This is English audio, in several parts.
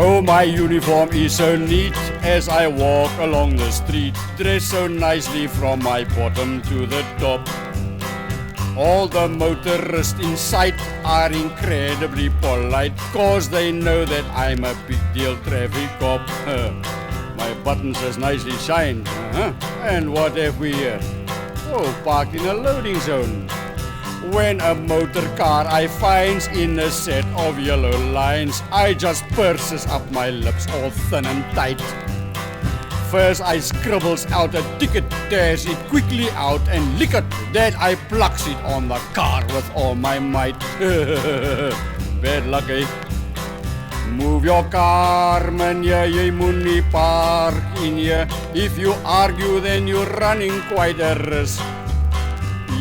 Oh, my uniform is so neat as I walk along the street, dressed so nicely from my bottom to the top. All the motorists in sight are incredibly polite, cause they know that I'm a big deal traffic cop. My buttons as nicely shined. And what have we here? Oh, parked in a loading zone. When a motor car I finds in a set of yellow lines, I just purses up my lips all thin and tight. First I scribbles out a ticket, tears it quickly out and lick it. Then I plucks it on the car with all my might. Bad luck, eh? Move your car, meneer, jy moet nie park in hier. If you argue, then you're running quite a risk.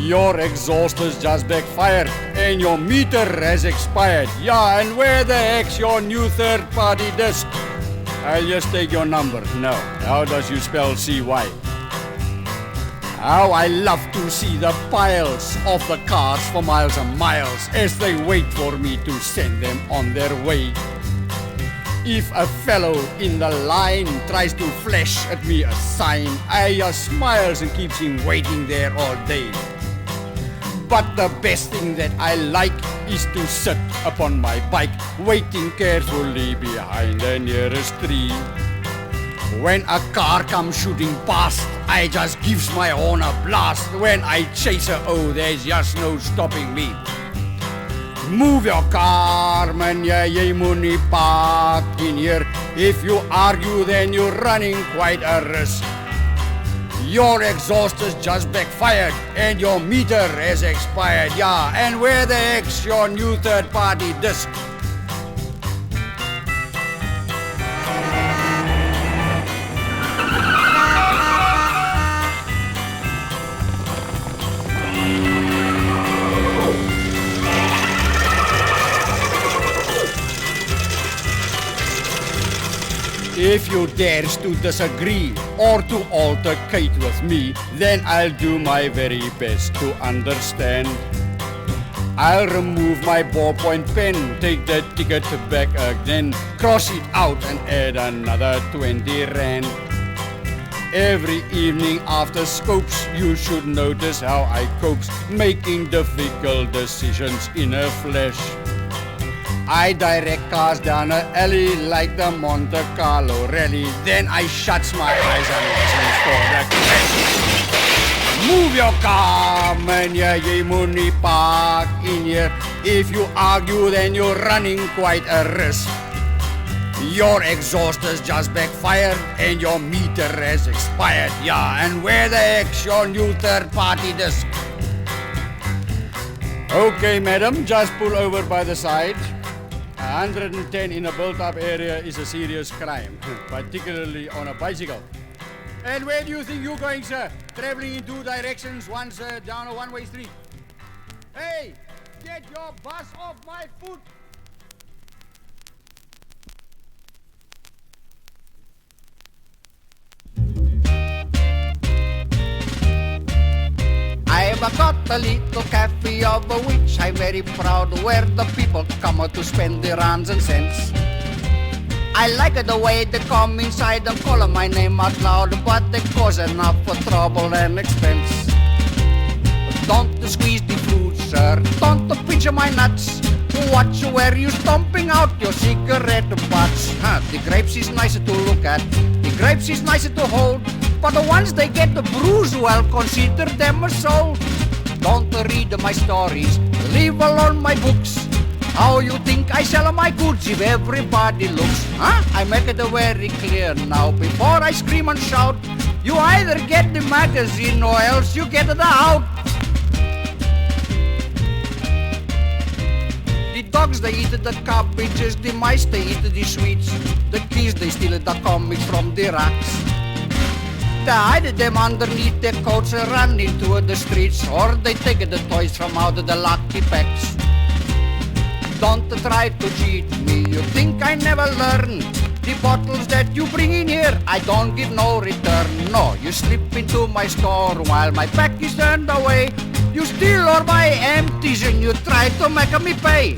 Your exhaust is just backfired and your meter has expired. Yeah, and where the heck's your new third-party disc? I'll just take your number. No. How does you spell CY? How I love to see the piles of the cars for miles and miles as they wait for me to send them on their way. If a fellow in the line tries to flash at me a sign, I just smiles and keeps him waiting there all day. But the best thing that I like is to sit upon my bike, waiting carefully behind the nearest tree. When a car comes shooting past, I just gives my horn a blast. When I chase her, oh, there's just no stopping me. Move your car, meneer, jy moet nie park in hier. If you argue, then you're running quite a risk. Your exhaust is just backfired and your meter has expired. Yeah, and where the heck's your new third-party disc? If you dares to disagree or to altercate with me, then I'll do my very best to understand. I'll remove my ballpoint pen, take the ticket back again, cross it out and add another 20 rand. Every evening after scopes, you should notice how I copes, making difficult decisions in a flash. I direct cars down an alley like the Monte Carlo rally. Then I shuts my eyes and listens for the crash. Move your car, meneer, jy moet nie park in hier. If you argue, then you're running quite a risk. Your exhaust is just backfired and your meter has expired. Yeah, and where the heck's your new third-party disc? Okay, madam, just pull over by the side. 110 in a built-up area is a serious crime, particularly on a bicycle. And where do you think you're going, sir? Traveling in two directions, once down a one-way street. Hey, get your bus off my foot! I've got a little cafe of which I'm very proud, where the people come to spend their rands and cents. I like the way they come inside and call my name out loud, but they cause enough for trouble and expense. Don't squeeze the fruit, sir, don't pinch my nuts. Watch where you stomping out your cigarette butts. The grapes is nicer to look at, the grapes is nicer to hold, but the ones they get the bruise, well, consider them a soul. Don't read my stories, leave alone my books. How you think I sell my goods if everybody looks? I make it very clear now, before I scream and shout. You either get the magazine or else you get the out. The dogs they eat the cabbages, the mice they eat the sweets, the kids they steal the comics from the racks. They hide them underneath their coats and run into the streets, or they take the toys from out of the lucky packs. Don't try to cheat me, you think I never learn. The bottles that you bring in here, I don't give no return. No, you slip into my store while my back is turned away. You steal all my empties and you try to make me pay.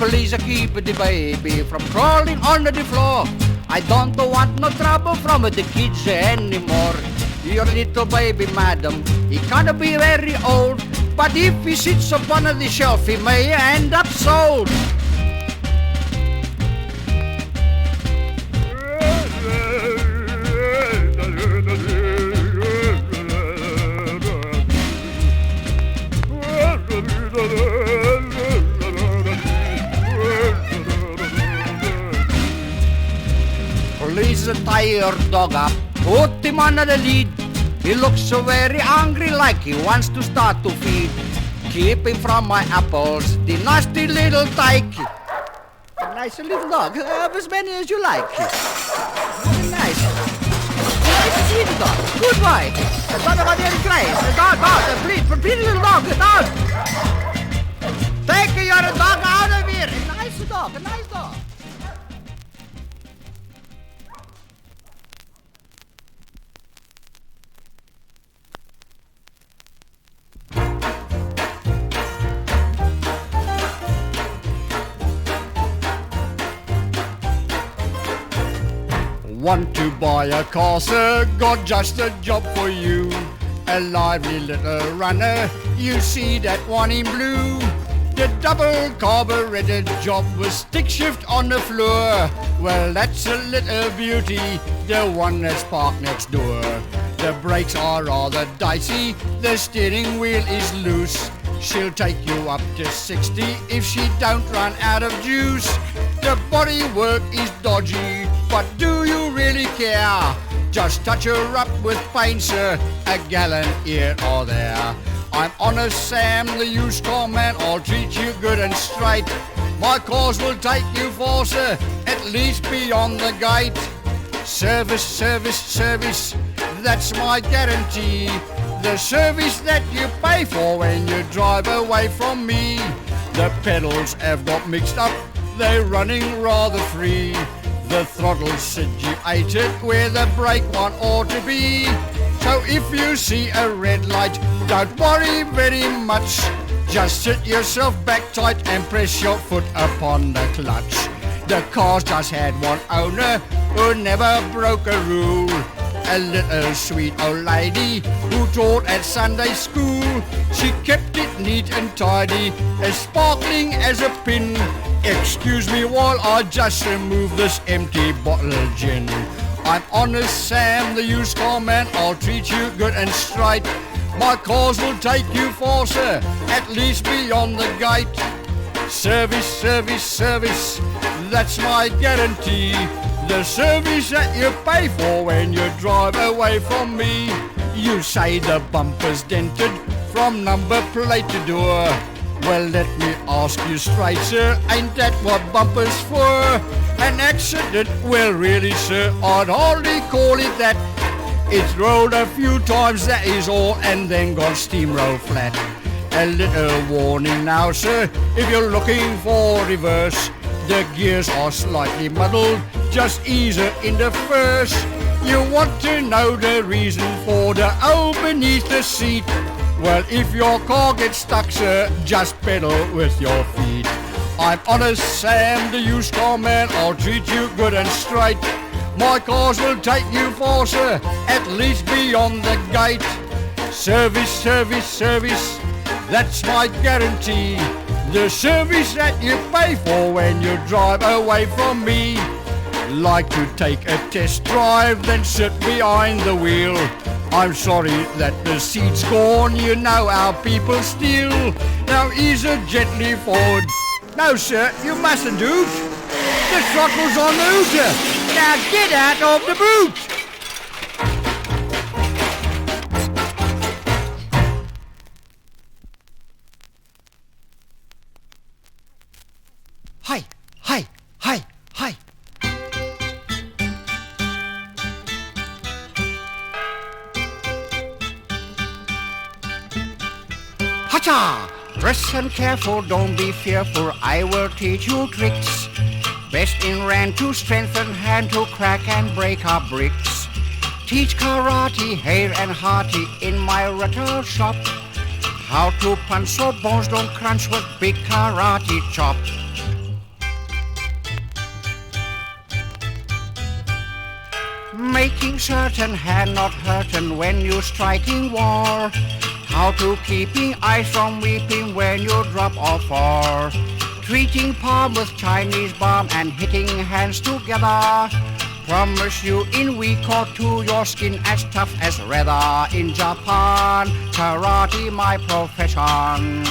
Please keep the baby from crawling under the floor. I don't want no trouble from the kids anymore. Your little baby, madam, he can't be very old, but if he sits upon the shelf, he may end up sold. Please tie your dog up, put him under the lid. He looks so very hungry, like he wants to start to feed. Keep him from my apples, the nasty little tyke. A nice little dog, have as many as you like. Very nice. Nice to see the dog. Good boy. Don't know what the other cries. Dog, please, pretty little dog, dog. Take your dog out of here. A nice dog, a nice dog. Want to buy a car, sir? Got just a job for you. A lively little runner, you see that one in blue. The double carbureted job with stick shift on the floor. Well, that's a little beauty, the one that's parked next door. The brakes are rather dicey, the steering wheel is loose. She'll take you up to 60 if she don't run out of juice. The bodywork is dodgy, but do you really care? Just touch her up with paint, sir, a gallon here or there. I'm Honest Sam, the used car man, I'll treat you good and straight. My cars will take you for, sir, at least beyond the gate. Service, service, service, that's my guarantee. The service that you pay for when you drive away from me. The pedals have got mixed up, they're running rather free. The throttle's situated where the brake one ought to be. So if you see a red light, don't worry very much. Just sit yourself back tight and press your foot upon the clutch. The car's just had one owner who never broke a rule. A little sweet old lady who taught at Sunday school. She kept it neat and tidy, as sparkling as a pin. Excuse me while I just remove this empty bottle of gin. I'm Honest Sam, the used car man, I'll treat you good and straight. My cars will take you for, sir, at least beyond the gate. Service, service, service, that's my guarantee. The service that you pay for when you drive away from me. You say the bumper's dented from number plate to door. Well, let me ask you straight, sir, ain't that what bumper's for? An accident? Well, really, sir, I'd hardly call it that. It's rolled a few times, that is all, and then gone steamroll flat. A little warning now, sir, if you're looking for reverse. The gears are slightly muddled, just ease her in the first. You want to know the reason for the O beneath the seat. Well, if your car gets stuck, sir, just pedal with your feet. I'm Honest Sam, the used car man, I'll treat you good and straight. My cars will take you for, sir, at least beyond the gate. Service, service, service, that's my guarantee. The service that you pay for when you drive away from me. Like to take a test drive, then sit behind the wheel. I'm sorry that the seat's gone, you know how people steal. Now ease it gently forward. No sir, you mustn't do it. The throttle's on the hooter. Now get out of the boot. Hi, hi, hi, hi. Hacha! Listen careful, don't be fearful, I will teach you tricks. Best in ran to strengthen hand to crack and break our bricks. Teach karate, hale and hearty in my rattle shop. How to punch so bones don't crunch with big karate chop. making certain hand not hurting when you striking war. How to keeping eyes from weeping when you drop off war. Treating palm with Chinese bomb and hitting hands together. Promise you in week or two your skin as tough as leather. In Japan, karate my profession.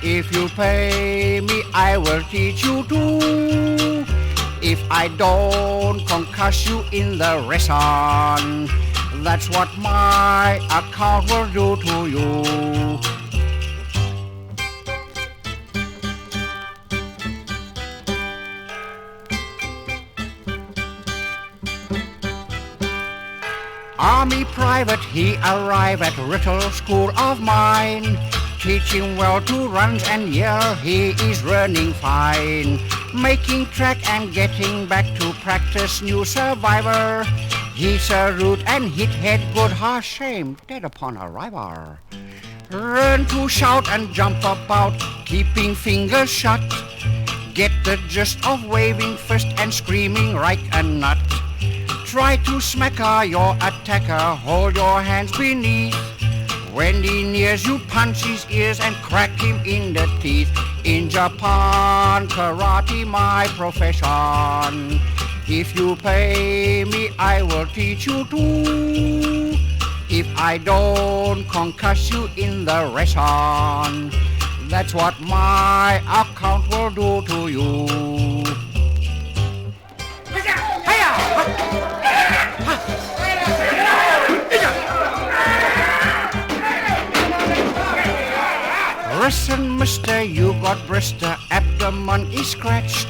If you pay me, I will teach you too. If I don't concuss you in the lesson, that's what my account will do to you. Army private, he arrived at little school of mine. Teaching well to run and yell, he is running fine. Making track and getting back to practice new survivor. He's a root and hit head good, harsh shame, dead upon arrival. Learn to shout and jump about, keeping fingers shut. Get the gist of waving fist and screaming like a nut. Try to smack your attacker, hold your hands beneath. When he nears you, punch his ears and crack him in the teeth. In Japan, karate my profession. If you pay me, I will teach you too. If I don't concuss you in the lesson, that's what my account will do to you. Listen, mister, you got blister, abdomen is scratched.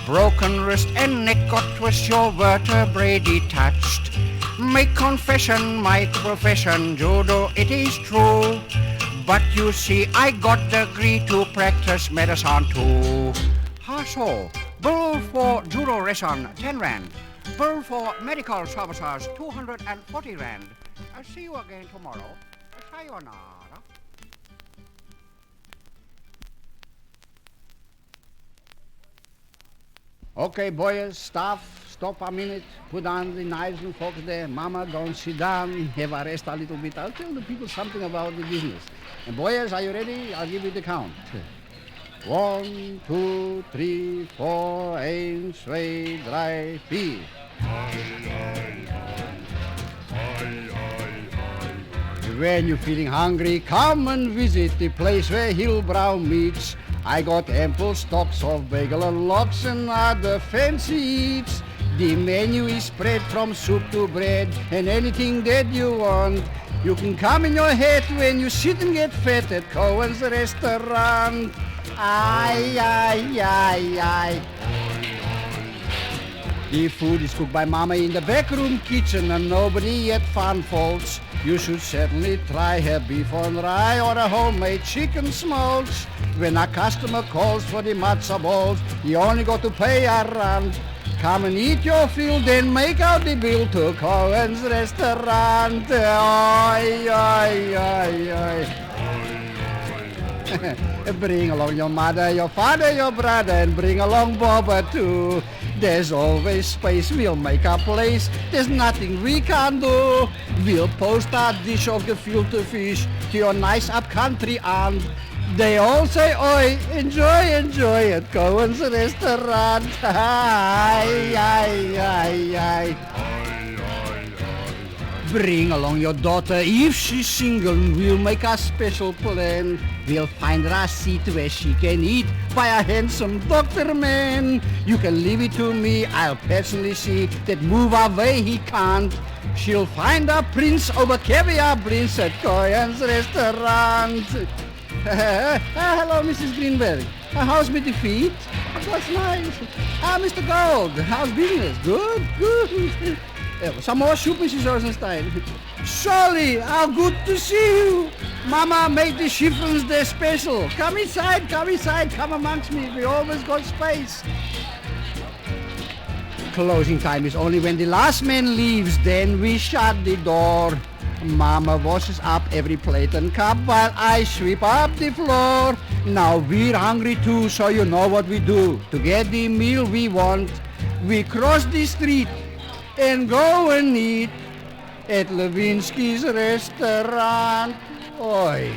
Broken wrist and neck got twist, your vertebrae detached. Make confession, my profession, judo, it is true. But you see, I got degree to practice medicine too. How so? Bill for judo lesson, 10 rand. Bill for medical services, 240 rand. I'll see you again tomorrow. Sayonara. Okay, boys, staff, stop a minute. Put down the knives and forks there. Mama, don't sit down. Have a rest a little bit. I'll tell the people something about the business. And boys, are you ready? I'll give you the count. 1, 2, 3, 4, 1, 2, 3, 4. When you're feeling hungry, come and visit the place where Hillbrow meets. I got ample stocks of bagel and lox and other fancy eats. The menu is spread from soup to bread and anything that you want. You can come in your head when you sit and get fat at Cohen's restaurant. Aye, aye, aye, aye. The food is cooked by Mama in the backroom kitchen and nobody yet found faults. You should certainly try her beef on rye or a homemade chicken smokes. When a customer calls for the matzo balls, you only got to pay a rand. Come and eat your fill, then make out the bill to Cohen's restaurant. Oi, oi, oi, oi. Bring along your mother, your father, your brother, and bring along Bobba too. There's always space, we'll make a place. There's nothing we can't do. We'll post a dish of gefilte fish to your nice upcountry aunt. They all say, oi, enjoy, enjoy at Cohen's restaurant. Aye, aye, aye, aye. Bring along your daughter, if she's single, we'll make a special plan. We'll find her a seat where she can eat by a handsome doctor man. You can leave it to me, I'll personally see that move away he can't. She'll find a prince over caviar prince at Cohen's restaurant. Hello, Mrs. Greenberg. How's with the feet? That's nice. Mr. Gold, how's business? Good, good. Some more soup, Mrs. Rosenstein. Surely, how good to see you. Mama made the chiffons there special. Come inside, come amongst me. We always got space. Closing time is only when the last man leaves, then we shut the door. Mama washes up every plate and cup while I sweep up the floor. Now we're hungry too, so you know what we do. To get the meal we want, we cross the street and go and eat at Levinsky's restaurant. Oi.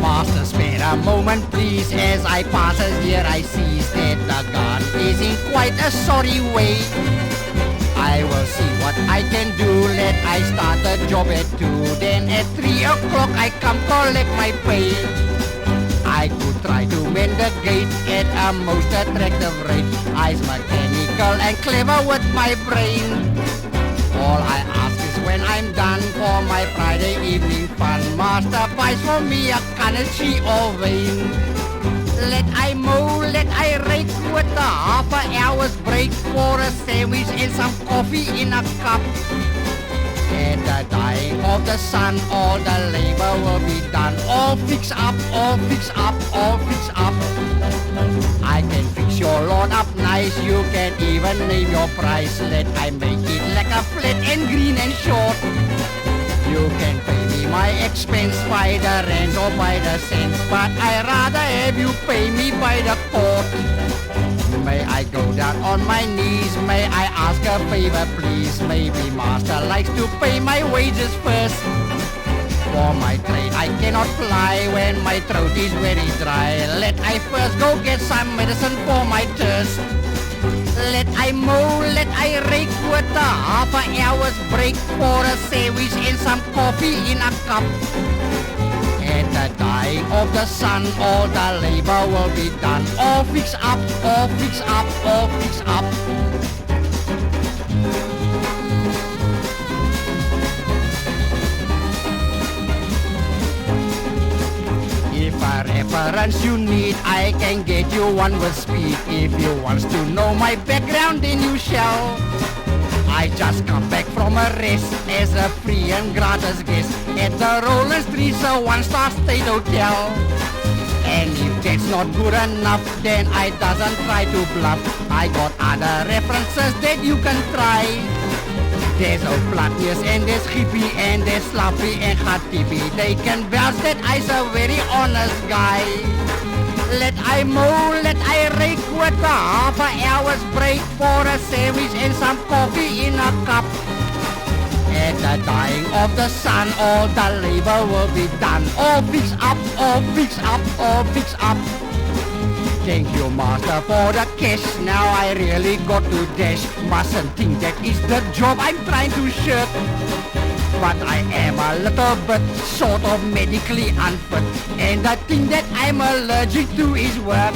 Master, spare a moment, please. As I pass here, I see that the gun is in quite a sorry way. I will see what I can do. Let I start the job at 2. Then at 3 o'clock I come collect my pay. I could try to mend the gate at a most attractive rate. I's mechanical and clever with my brain. All I ask is when I'm done for my Friday evening fun, Master buys for me a Kanachi or vein. Let I mow, let I rake with a half an hour's break for a sandwich and some coffee in a cup. At the dying of the sun, all the labor will be done. All fix up, all fix up, all fix up. I can fix your lawn up nice, you can even name your price. Let I make it like a flat and green and short. You can pay me my expense by the rent or by the cents, but I rather have you pay me by the court. May I go down on my knees, may I ask a favor please? Maybe master likes to pay my wages first. For my trade I cannot fly when my throat is very dry. Let I first go get some medicine for my thirst. Let I mow, let I rake with a half an hour's break for a sandwich and some coffee in a cup. At the dying of the sun, all the labor will be done. All fix up, all fix up, all fix up. If a reference you need, I can get you one with speed. If you want to know my background, then you shall. I just come back from a rest as a free and gratis guest at the Rollins Street's a one-star state hotel. And if that's not good enough, then I doesn't try to bluff. I got other references that you can try. There's Oplatnius and there's Gippie and there's Slappy and Khatibi. They can vouch that I's a very honest guy. Let I mow, let I rake with a half an hour's break for a sandwich and some coffee in a cup. At the dying of the sun, all the labor will be done. All fix up, all fix up, all fix up. Thank you, master, for the cash. Now I really got to dash. Mustn't think that is the job I'm trying to shirk. But I am a little bit sort of medically unfit. And the thing that I'm allergic to is work.